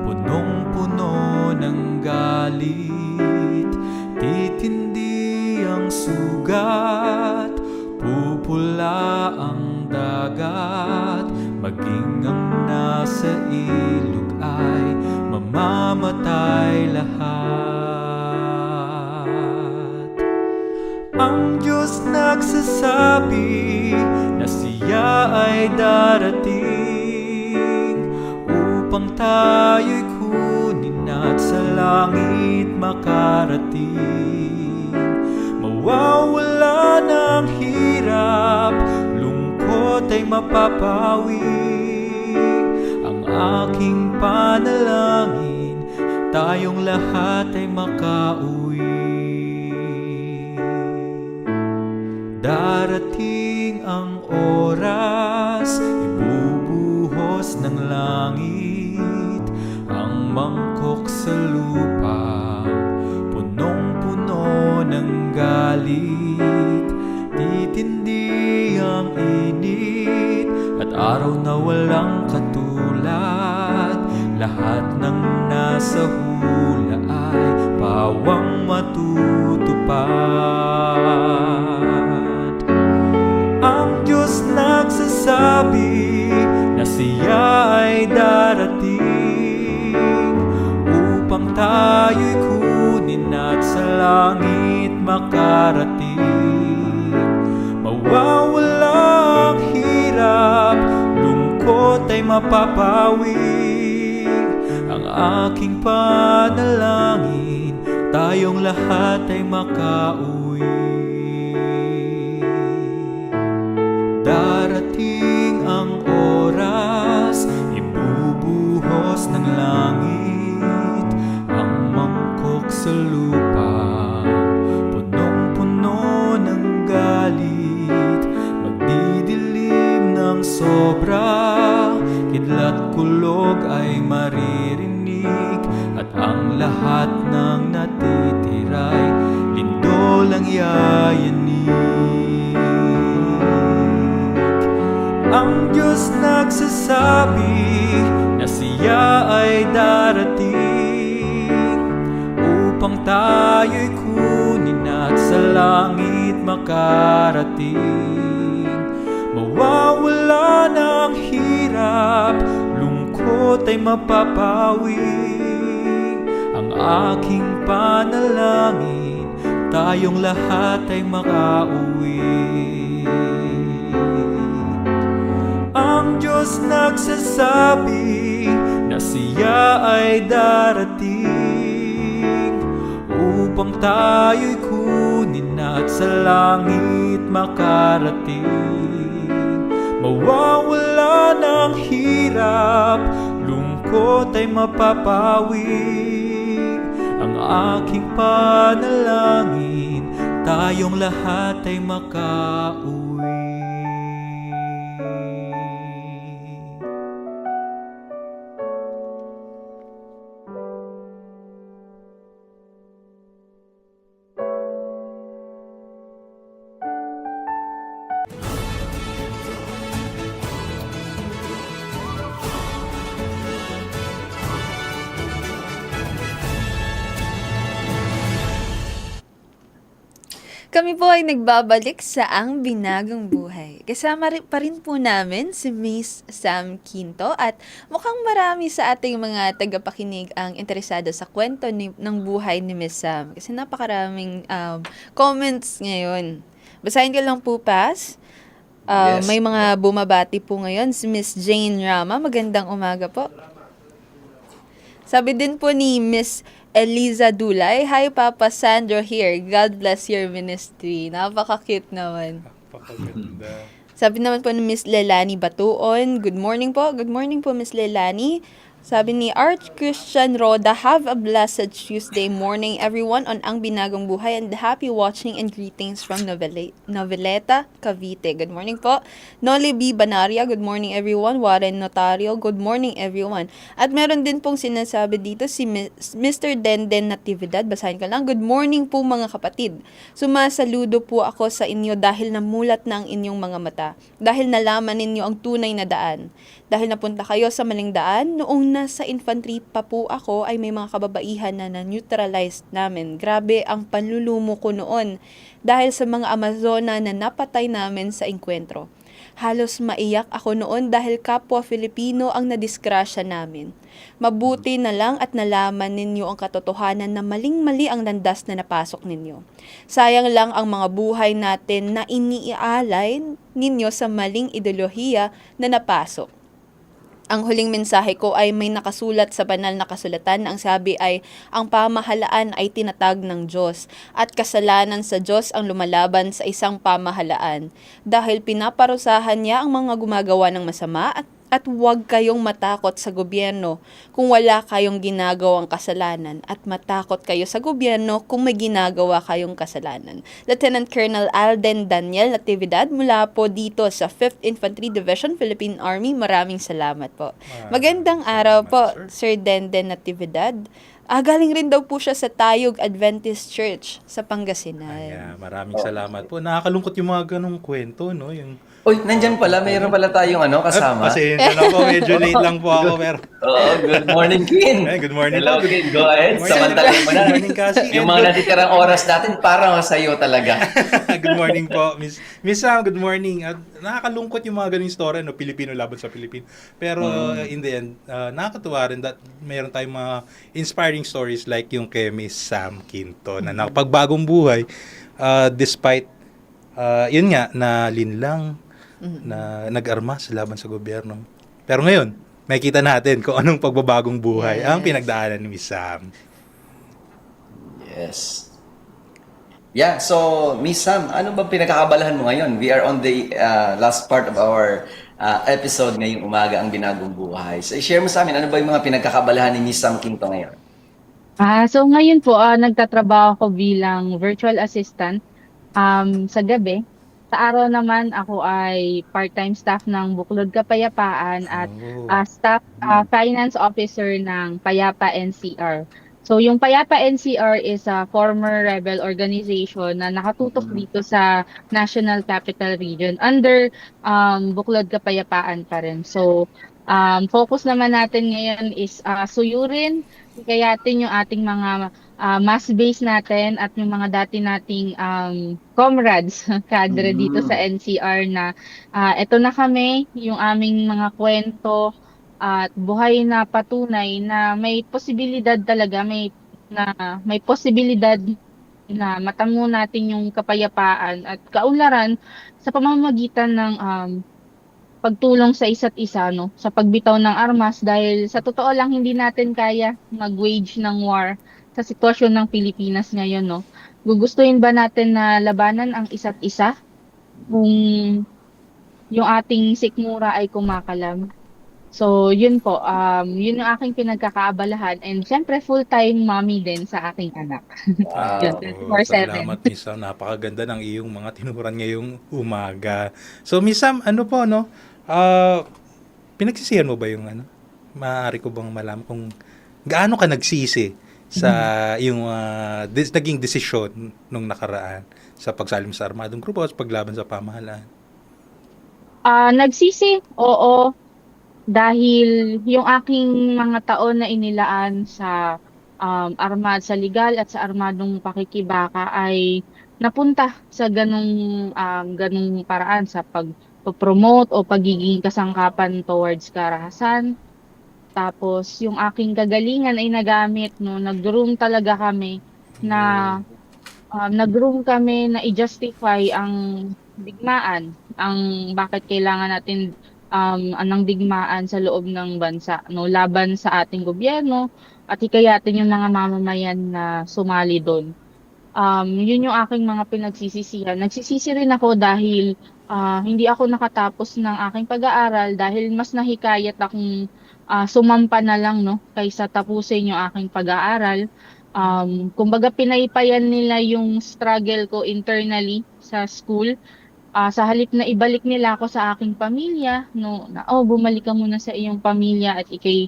punong-puno ng galit. Titindi ang sugat, pupula ang dagat, maging ang nasa ilog ay mamamatay lahat. Ang Diyos nagsasabi na siya ay darating upang tayo'y kunin at sa langit makarating. Mawawala ng hirap, lungkot ay mapapawi. Ang aking panalangin, tayong lahat ay makauwi. Darating ang oras, ibubuhos ng langit ang mangkok sa lupa, punong-puno ng galit. Titindi ang init at araw na walang katulad. Lahat ng nasa hula ay pawang matutupad. Ang Diyos nagsasabi na siya ay darating upang tayo'y kunin at sa langit makarating. Mawawala ang hirap, lungkot ay mapapawi. Ang aking panalangin, tayong lahat ay makauwi. Darating ang oras, ibubuhos ng langit ang mangkok sa lupa, punong-puno ng galit. Magdidilim ng sobra, kidlat kulog ay maririnig, at ang lahat ng natitiray lindol ang yayanig. Ang Diyos nagsasabi na siya ay darating upang tayo'y kunin at sa langit makarating. Mawawala ng hirap, lungkot ay mapapawi. Ang aking panalangin, tayong lahat ay makauwi. Ang Diyos nagsasabi na siya ay darating upang tayo'y kunin at sa langit makarating. Mawawala ng hirap, lungkot ay mapapawi. Ang aking panalangin, tayong lahat ay makauwi. Kami po ay nagbabalik sa Ang Binagong Buhay. Kasama pa rin po namin si Miss Sam Quinto at mukhang marami sa ating mga tagapakinig ang interesado sa kwento ng buhay ni Miss Sam. Kasi napakaraming comments ngayon. Basahin ko lang po, Pas. Yes. May mga bumabati po ngayon. Si Miss Jane Rama, magandang umaga po. Sabi din po ni Miss Eliza Dulay, "Hi Papa Sandro here. God bless your ministry." Napaka-cute naman. Napakaganda. Sabi naman po ni Miss Lelani Batuon, "Good morning po." Good morning po, Miss Lelani. Sabi ni Arch Christian Roda, "Have a blessed Tuesday morning everyone on Ang Binagong Buhay and happy watching and greetings from Noveleta, Cavite." Good morning po. Noli B. Banaria, "Good morning everyone." Warren Notario, "Good morning everyone." At meron din pong sinasabi dito si Mr. Denden Natividad, basahin ko lang, "Good morning po mga kapatid. Sumasaludo po ako sa inyo dahil namulat na ang inyong mga mata. Dahil nalaman ninyo ang tunay na daan. Dahil napunta kayo sa maling daan, noong nasa infantry pa po ako ay may mga kababaihan na na-neutralize namin. Grabe ang panlulumo ko noon dahil sa mga Amazona na napatay namin sa engkwentro. Halos maiyak ako noon dahil kapwa Filipino ang nadisgrasya namin. Mabuti na lang at nalaman ninyo ang katotohanan na maling-mali ang landas na napasok ninyo. Sayang lang ang mga buhay natin na iniaalay ninyo sa maling ideolohiya na napasok. Ang huling mensahe ko ay may nakasulat sa banal na kasulatan. Ang sabi ay, ang pamahalaan ay tinatag ng Diyos at kasalanan sa Diyos ang lumalaban sa isang pamahalaan dahil pinaparusahan niya ang mga gumagawa ng masama at huwag kayong matakot sa gobyerno kung wala kayong ginagawang kasalanan at matakot kayo sa gobyerno kung may ginagawa kayong kasalanan. Lieutenant Colonel Alden Daniel Natividad mula po dito sa 5th Infantry Division, Philippine Army. Maraming salamat po. Magandang araw po, Sir Denden Natividad. Galing rin daw po siya sa Tayog Adventist Church sa Pangasinan. Ayan, maraming salamat po. Nakakalungkot yung mga ganong kwento, no? Yung Uy, nandyan pala, mayroon pala tayong kasama. pasensya na po, medyo late lang po ako, pero Oo, good morning, Queen. Ay, good morning Hello, po. Queen. Go ahead. Good morning. Samantalin mo na. Good morning, Cassie. Yung mga natitirang oras natin, parang sa iyo talaga. good morning po, Miss Sam, good morning. At nakakalungkot yung mga ganung story, no? Pilipino laban sa Pilipino. Pero in the end, nakakatuwa rin that mayroon tayong mga inspiring stories like yung kay Miss Sam Quinto na nakapagbagong buhay despite yun nga, na linlang, na nag-armas laban sa gobyerno. Pero ngayon, makikita natin kung anong pagbabagong buhay ang pinagdaanan ni Miss Sam. Yes. Yeah, so Miss Sam, ano ba pinagkakabalahan mo ngayon? We are on the last part of our episode ngayong umaga, ang binagong buhay. So i-share mo sa amin, ano ba yung mga pinagkakabalahan ni Miss Sam Quinto ngayon? So ngayon po, nagtatrabaho ako bilang virtual assistant sa gabi. Sa araw naman, ako ay part-time staff ng Buklod Kapayapaan at staff finance officer ng Payapa NCR. So yung Payapa NCR is a former rebel organization na nakatutok dito sa National Capital Region under Buklod Kapayapaan pa rin. So focus naman natin ngayon is suyurin, kayatin yung ating mga mass base natin at yung mga dati nating comrades, kadre dito sa NCR na eto na kami, yung aming mga kwento at buhay na patunay na may posibilidad talaga, may posibilidad na matango natin yung kapayapaan at kaunlaran sa pamamagitan ng pagtulong sa isa't isa, no, sa pagbitaw ng armas dahil sa totoo lang hindi natin kaya mag-wage ng war sa sitwasyon ng Pilipinas ngayon, no. Gugustuhin ba natin na labanan ang isa't isa kung yung ating sikmura ay kumakalam? So, yun po, yun yung aking pinagkakaabalahan and syempre full-time mommy din sa aking anak. Yun, 24/7. Salamat, Miss Sam. Napakaganda ng iyong mga tinuran ngayong umaga. So, Miss Sam, ano po, no? Pinagsisihan mo ba yung maaari ko bang malaman kung gaano ka nagsisi sa yung naging desisyon nung nakaraan sa pagsalim sa armadong grupo at paglaban sa pamahalaan? Nagsisi, oo. Dahil yung aking mga taon na inilaan sa sa legal at sa armadong pakikibaka ay napunta sa ganung paraan sa pag-promote o pagiging kasangkapan towards karahasan. Tapos yung aking kagalingan ay nagamit, no, nag-room talaga kami na i-justify ang digmaan, ang bakit kailangan natin ng digmaan sa loob ng bansa, no, laban sa ating gobyerno at hikayatin yung mga mamamayan na sumali doon. Yun yung aking mga pinagsisisihan. Nagsisisi rin ako dahil hindi ako nakatapos ng aking pag-aaral dahil mas nahikayat akong sumampa na lang, no, kaysa tapusin yung aking pag-aaral. Kumbaga pinaypayan nila yung struggle ko internally sa school. Sa halip na ibalik nila ako sa aking pamilya, no, na bumalik ka muna sa iyong pamilya at ikay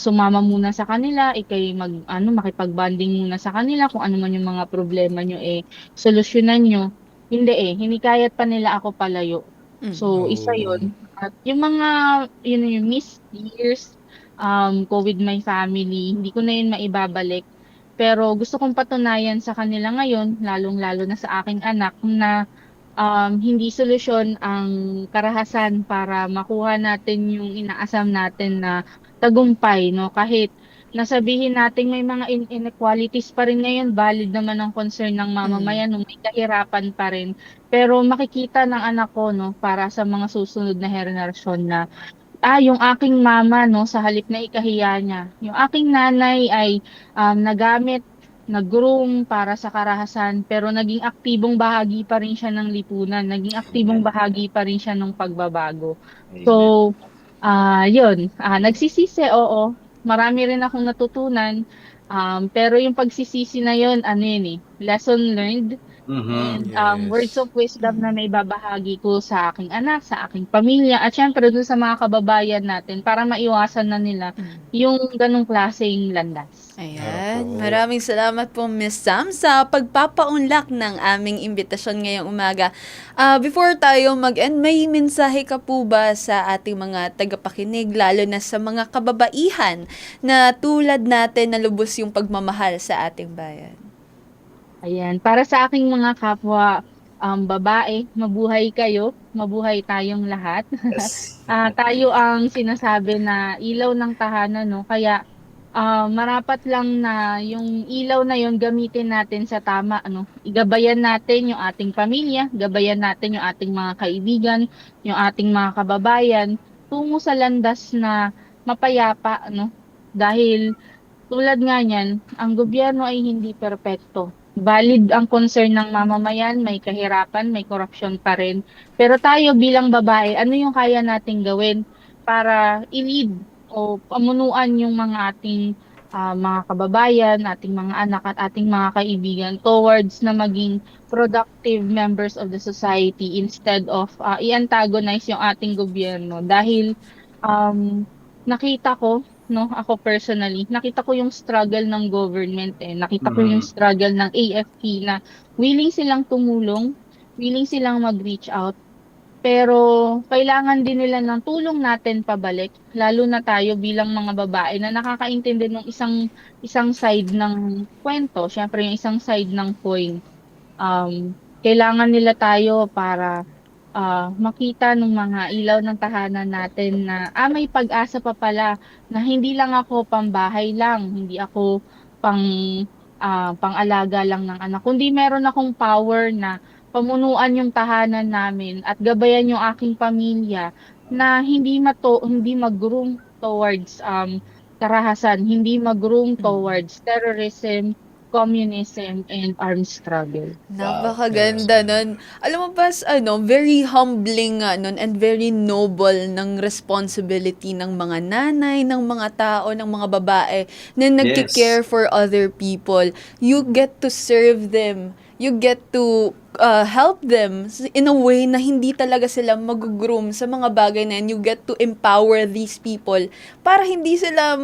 sumama muna sa kanila, ikay makipag-bonding muna sa kanila kung ano man yung mga problema nyo solusyonan nyo. Hindi hinikayat pa nila ako palayo. So isa yun. At yung mga yung missed years with my family, hindi ko na yun maibabalik. Pero gusto kong patunayan sa kanila ngayon, lalong-lalo na sa aking anak, na hindi solusyon ang karahasan para makuha natin yung inaasam natin na tagumpay, no? Kahit nasabihin natin may mga inequalities pa rin ngayon, valid naman ang concern ng mamamayan, no? May kahirapan pa rin. Pero makikita ng anak ko, no, para sa mga susunod na henerasyon na yung aking mama 'no, sa halip na ikahiya niya, yung aking nanay ay, nagamit, nag-groom para sa karahasan, pero naging aktibong bahagi pa rin siya ng lipunan, naging aktibong Amen. bahagi pa rin siya nung pagbabago. Amen. So, yun, nagsisisi, oo, marami rin akong natutunan, pero yung pagsisisi na yun ano yun, lesson learned. And Mhm. words Yes. of wisdom na may babahagi ko sa aking anak, sa aking pamilya, at syempre dun sa mga kababayan natin para maiwasan na nila yung ganong klaseng landas. Ayan, Opo. maraming salamat po Miss Sam sa pagpapaunlak ng aming imbitasyon ngayong umaga. Before tayo mag-end, may mensahe ka po ba sa ating mga tagapakinig, lalo na sa mga kababaihan na tulad natin na lubos yung pagmamahal sa ating bayan? Ayan, para sa aking mga kapwa babae, mabuhay kayo, mabuhay tayong lahat. Yes. Tayo ang sinasabi na ilaw ng tahanan, no? Kaya marapat lang na yung ilaw na yon gamitin natin sa tama, ano? Igabayan natin yung ating pamilya, gabayan natin yung ating mga kaibigan, yung ating mga kababayan tungo sa landas na mapayapa, no? Dahil tulad nga niyan, ang gobyerno ay hindi perpekto. Valid ang concern ng mamamayan, may kahirapan, may korupsyon pa rin. Pero tayo bilang babae, ano yung kaya nating gawin para i-lead o pamunuan yung mga ating mga kababayan, ating mga anak at ating mga kaibigan towards na maging productive members of the society instead of i-antagonize yung ating gobyerno. Dahil nakita ko, no, ako personally, nakita ko yung struggle ng government nakita ko yung Mhm. struggle ng AFP na willing silang tumulong, willing silang mag-reach out, pero kailangan din nila ng tulong natin pabalik, lalo na tayo bilang mga babae na nakakaintindi ng isang side ng kwento, syempre yung isang side ng coin. Kailangan nila tayo para makita ng mga ilaw ng tahanan natin na may pag-asa pa pala na hindi lang ako pambahay lang, hindi ako pang pang-alaga lang ng anak, kundi meron akong power na pamunuan yung tahanan namin at gabayan yung aking pamilya na hindi mag-groom towards karahasan, hindi mag-groom towards terrorism, communism, and armed struggle. Wow. Napakaganda nun. Alam mo ba, very humbling nga nun and very noble ng responsibility ng mga nanay, ng mga tao, ng mga babae na nagki-care Yes. for other people. You get to serve them. You get to help them in a way na hindi talaga sila mag-groom sa mga bagay na yan. You get to empower these people para hindi sila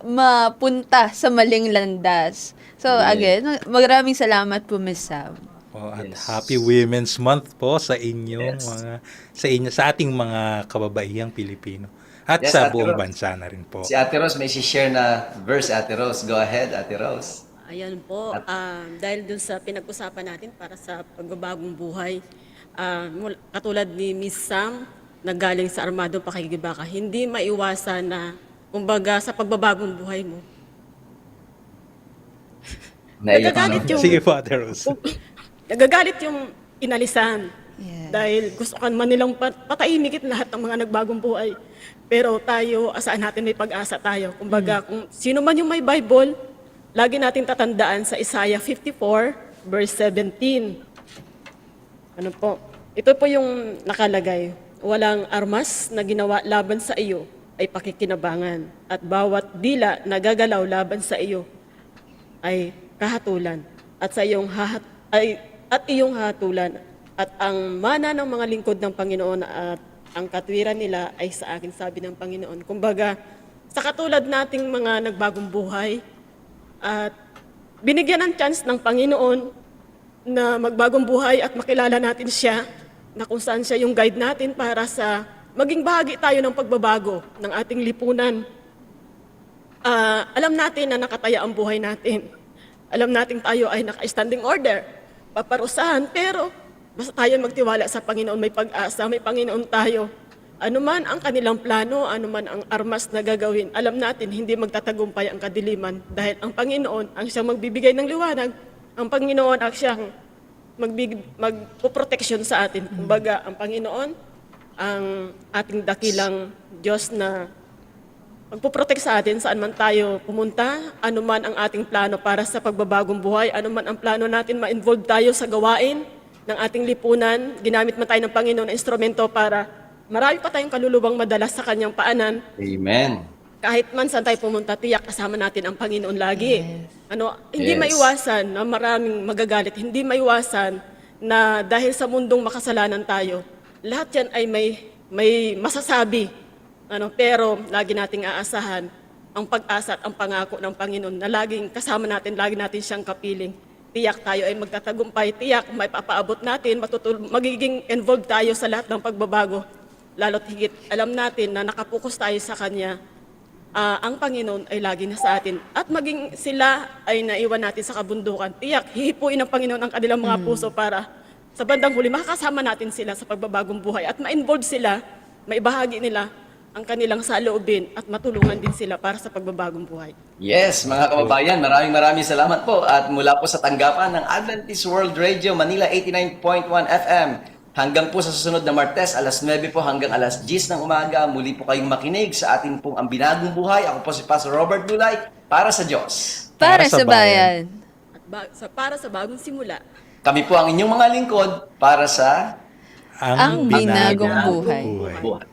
mapunta sa maling landas. So Yes. again, maraming salamat po Miss Sam. At Yes. Happy Women's Month po sa inyong Yes. sa ating mga kababaihang Pilipino at Yes, sa Ate buong Rose. bansa na rin po. Si Ate Rose may share na verse, Ate Rose. Go ahead, Ate Rose. Ayan po, dahil dun sa pinag-usapan natin para sa pagbabagong buhay, katulad ni Miss Sam, naggaling sa Armadong Pakikibaka, hindi maiwasan na, kumbaga, sa pagbabagong buhay mo, Naiyak nagagalit ako. yung, Sige po, Ate Rose. nagagalit yung inalisan. Yes. Dahil gusto kan man nilang patahimikin lahat ng mga nagbagong buhay. Pero tayo, asaan natin may pag-asa tayo. Kumbaga, kung sino man yung may Bible, lagi natin tatandaan sa Isaiah 54, verse 17. Ano po? Ito po yung nakalagay. Walang armas na ginawa laban sa iyo ay pakikinabangan. At bawat dila na gagalaw laban sa iyo ay kahatulan. At sa iyong iyong hatulan. At ang mana ng mga lingkod ng Panginoon at ang katwiran nila ay sa akin, sabi ng Panginoon. Kumbaga, sa katulad nating mga nagbagong buhay, at binigyan ng chance ng Panginoon na magbagong buhay at makilala natin siya, na kung saan siya yung guide natin para sa maging bahagi tayo ng pagbabago ng ating lipunan. Alam natin na nakataya ang buhay natin. Alam natin tayo ay naka-standing order, paparusahan, pero basta tayo magtiwala sa Panginoon, may pag-asa, may Panginoon tayo. Ano man ang kanilang plano, ano man ang armas na gagawin, alam natin hindi magtatagumpay ang kadiliman dahil ang Panginoon ang siyang magbibigay ng liwanag, ang Panginoon ang siyang magpoproteksyon sa atin. Kumbaga, ang Panginoon ang ating dakilang Diyos na magpoprotect sa atin saan man tayo pumunta, ano man ang ating plano para sa pagbabagong buhay, ano man ang plano natin, ma-involve tayo sa gawain ng ating lipunan, ginamit man tayo ng Panginoon na instrumento para marami pa tayong kaluluwang madalas sa kanyang paanan. Amen. Kahit man saan tayo pumunta, tiyak kasama natin ang Panginoon lagi. Hindi Yes. maiwasan na maraming magagalit, hindi maiwasan na dahil sa mundong makasalanan tayo, lahat yan ay may masasabi. Pero lagi nating aasahan ang pag-asa at ang pangako ng Panginoon na laging kasama natin, lagi natin siyang kapiling. Tiyak tayo ay magtatagumpay, tiyak may papaabot natin, magiging involved tayo sa lahat ng pagbabago. Lalo't higit alam natin na nakapokus tayo sa Kanya, ang Panginoon ay lagi na sa atin. At maging sila ay naiwan natin sa kabundukan, tiyak hihipuin ng Panginoon ang kanilang mga puso para sa bandang huli makakasama natin sila sa pagbabagong buhay at ma-involve sila, maibahagi nila ang kanilang saloobin at matulungan din sila para sa pagbabagong buhay. Yes, mga kababayan, maraming salamat po. At mula po sa tanggapan ng Adventist World Radio Manila 89.1 FM, hanggang po sa susunod na Martes, alas 9 po hanggang alas 10 ng umaga, muli po kayong makinig sa atin pong Ang Binagong Buhay. Ako po si Pastor Robert Dulay, para sa Diyos. Para Para sa sa bayan. At para sa bagong simula, Kami po ang inyong mga lingkod para sa Ang Binagong Buhay. buhay.